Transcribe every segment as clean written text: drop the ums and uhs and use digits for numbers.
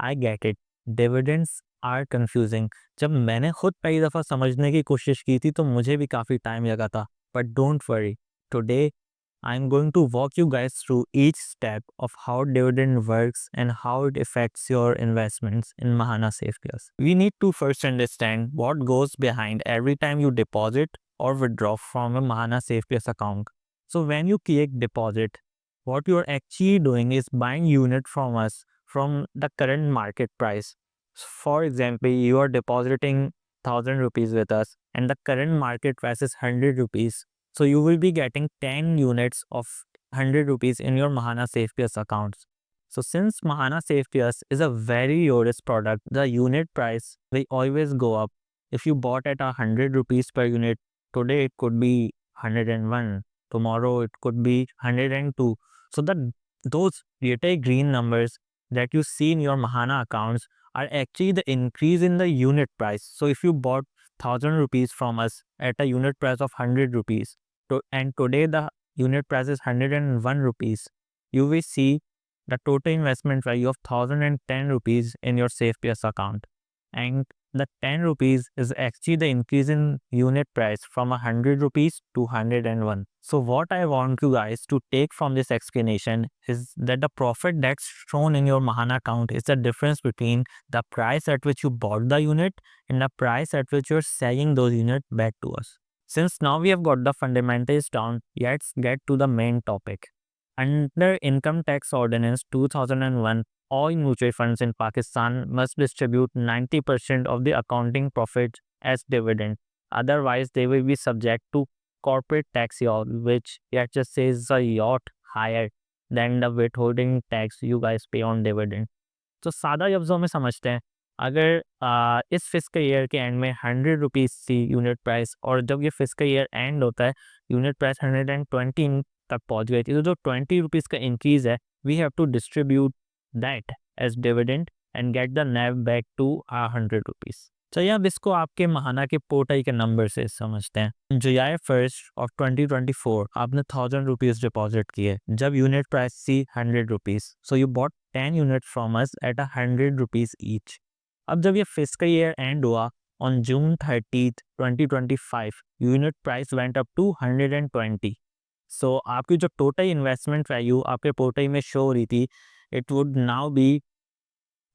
I get it, dividends are confusing. जब मैंने खुद पहली दफ़ा समझने की कोशिश की थी तो मुझे भी काफ़ी टाइम लगा था, but don't worry, today I'm going to walk you guys through each step of how dividend works and how it affects your investments in Mahana SafePlus. We need to first understand what goes behind every time you deposit or withdraw from a Mahana SafePlus account. So when you click deposit, what you're actually doing is buying unit from us from the current market price. For example, you are depositing 1,000 rupees with us and the current market price is 100 rupees. So you will be getting 10 units of 100 rupees in your Mahana SafePlus accounts. So since Mahana SafePlus is a very low risk product, the unit price will always go up. If you bought at 100 rupees per unit, today it could be 101. Tomorrow it could be 102. So those little green numbers that you see in your Mahana accounts are actually the increase in the unit price. So if you bought 1,000 rupees from us at a unit price of 100 rupees, and today the unit price is 101 rupees, you will see the total investment value of 1,010 rupees in your SafePlus account. And the 10 rupees is actually the increase in unit price from 100 rupees to 101. So what I want you guys to take from this explanation is that the profit that's shown in your Mahana account is the difference between the price at which you bought the unit and the price at which you're selling those units back to us. Since now we have got the fundamentals down, let's get to the main topic. Under Income Tax Ordinance 2001, all mutual funds in Pakistan must distribute 90% of the accounting profit as dividend. Otherwise, they will be subject to corporate tax law, which let's just say is a lot higher than the withholding tax you guys pay on dividend. तो सादा लफ्ज़ों में समझते हैं, अगर इस fiscal year के and में 100 रुपीज़ थी यूनिट प्राइस और जब ये फिस्कल ईयर एंड होता है यूनिट प्राइस 120 तक पहुंच गई थी, तो जो 20 रुपीज़ का इंक्रीज़ है, we have to distribute that as dividend and get the NAV back to 100 rupees. चलिए अब इसको आपके महाना के पोर्टल के नंबर से समझते हैं। जुलाई 1 ऑफ 2024 आपने 1,000 रुपीज़ डिपॉजिट किए जब यूनिट प्राइस थी 100 rupees. So you bought 10 units from us at 100 rupees each. अब जब ये फिस्कल ईयर एंड हुआ on June 30th 2025, unit price went up to 120. So आपकी जो टोटल इन्वेस्टमेंट वैल्यू आपके पोर्टल में शो हो रही थी, it would now be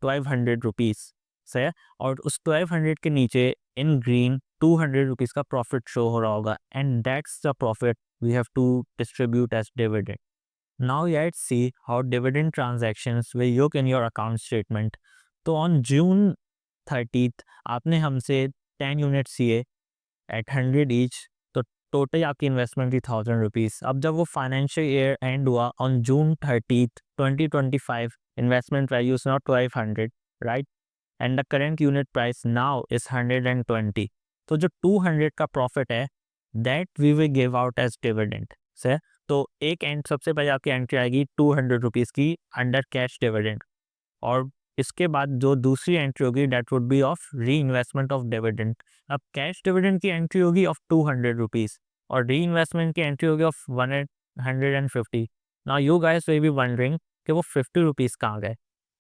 1,200 rupees से, और उस 1,200 के नीचे इन ग्रीन 200 रुपीज़ का प्रॉफिट शो हो रहा होगा, and that's the profit we have to distribute as dividend. Now let's see how dividend transactions will look in your account statement. तो on June 30th आपने हमसे 10 यूनिट्स लिए at 100 each, तो total आपकी investment थी 1,000 रुपीज़. अब जब वो फाइनेंशियल ईयर एंड हुआ on June 30th 2025, investment value is not 1,200, right, and the current unit price now is 120. तो जो 200 का प्रॉफिट है that we will give out as dividend से. तो एक एंड सबसे पहले आपकी एंट्री आएगी 200 रुपीज़ की अंडर कैश डिविडेंड, और इसके बाद जो दूसरी एंट्री होगी that would be of reinvestment of dividend. अब कैश डिविडेंड की एंट्री होगी ऑफ 200 रुपीज़ और री इन्वेस्टमेंट की एंट्री होगी of 150. Now you guys will be wondering कि वो 50 रुपीज़ कहाँ गए.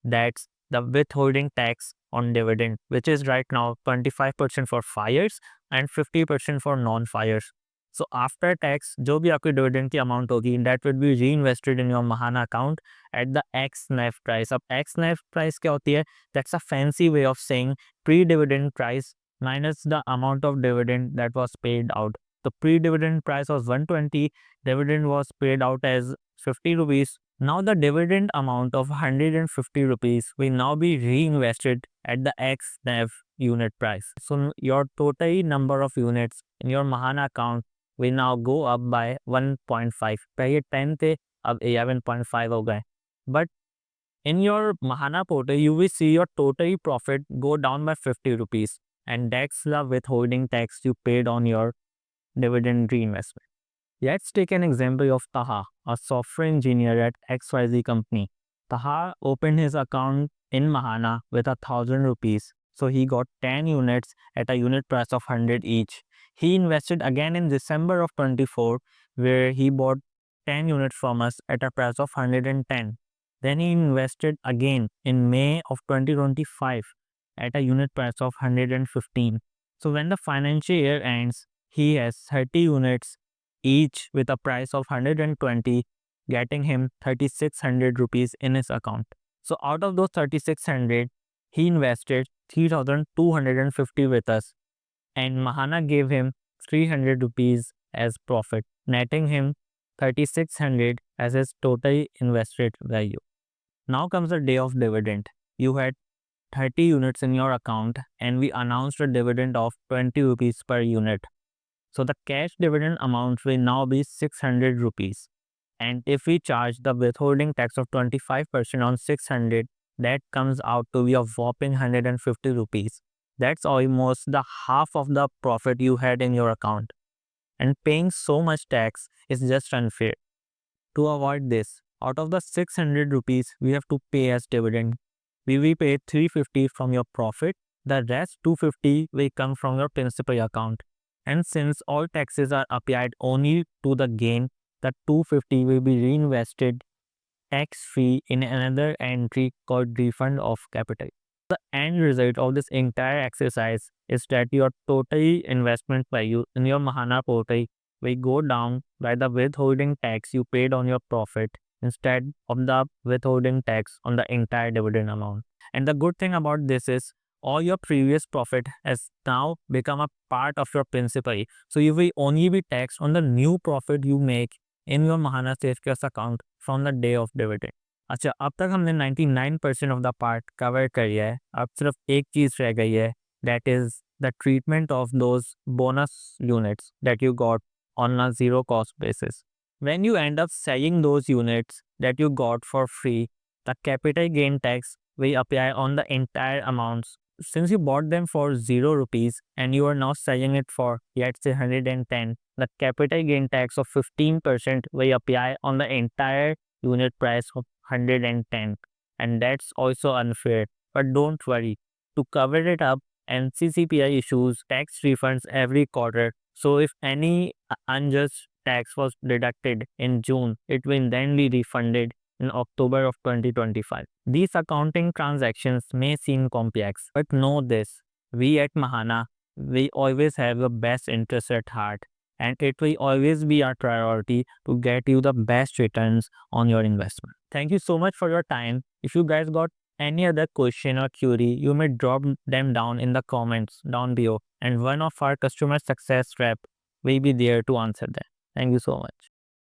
That's the withholding tax on dividend which is right now 25% for filers and 50% for non filers. So after tax जो भी आपकी dividend की अमाउंट होगी दैट विल बी री invested in your Mahana account at the x naive price. अब x नेव price क्या होती है? That's a fancy way of saying pre dividend price minus the amount of dividend that was paid out. The pre-dividend price was 120, dividend was paid out as 50 rupees. Now the dividend amount of 150 rupees will now be reinvested at the XNAV unit price. So your total number of units in your Mahana account will now go up by 1.5. पहले 10 थे, अब 11.5 हो गए. But in your Mahana portal, you will see your total profit go down by 50 rupees. And that's the withholding tax you paid on your dividend reinvestment. Let's take an example of Taha, a software engineer at XYZ company. Taha opened his account in Mahana with 1,000 rupees. So he got 10 units at a unit price of 100 each. He invested again in December of 24, where he bought 10 units from us at a price of 110. Then he invested again in May of 2025 at a unit price of 115. So when the financial year ends, he has 30 units each with a price of 120, getting him 3600 rupees in his account. So out of those 3600, he invested 3250 with us, and Mahana gave him 300 rupees as profit, netting him 3600 as his total invested value. Now comes the day of dividend. You had 30 units in your account and we announced a dividend of 20 rupees per unit. So the cash dividend amount will now be 600 rupees. And if we charge the withholding tax of 25% on 600, that comes out to be a whopping 150 rupees. That's almost the half of the profit you had in your account. And paying so much tax is just unfair. To avoid this, out of the 600 rupees we have to pay as dividend, we will pay 350 from your profit. The rest 250 will come from your principal account. And since all taxes are applied only to the gain, the 250 will be reinvested tax-free in another entry called refund of capital. The end result of this entire exercise is that your total investment value in your Mahana portal will go down by the withholding tax you paid on your profit instead of the withholding tax on the entire dividend amount. And the good thing about this is all your previous profit has now become a part of your principal. So you will only be taxed on the new profit you make in your Mahana Safecash account from the day of dividend. अच्छा, अब तक हमने 99% of the part cover कर लिया है. अब सिर्फ एक चीज़ रह गई है, that is the treatment of those bonus units that you got on a zero cost basis. When you end up selling those units that you got for free, the capital gain tax will apply on the entire amounts. Since you bought them for 0 rupees and you are now selling it for, let's say, 110, the capital gain tax of 15% will apply on the entire unit price of 110, and that's also unfair. But don't worry, to cover it up, NCCPI issues tax refunds every quarter. So if any unjust tax was deducted in June, it will then be refunded in October of 2025. These accounting transactions may seem complex, but know this: we at Mahana, we always have the best interest at heart, and it will always be our priority to get you the best returns on your investment. Thank you so much for your time. If you guys got any other question or query, you may drop them down in the comments down below, and one of our customer success rep will be there to answer them. Thank you so much.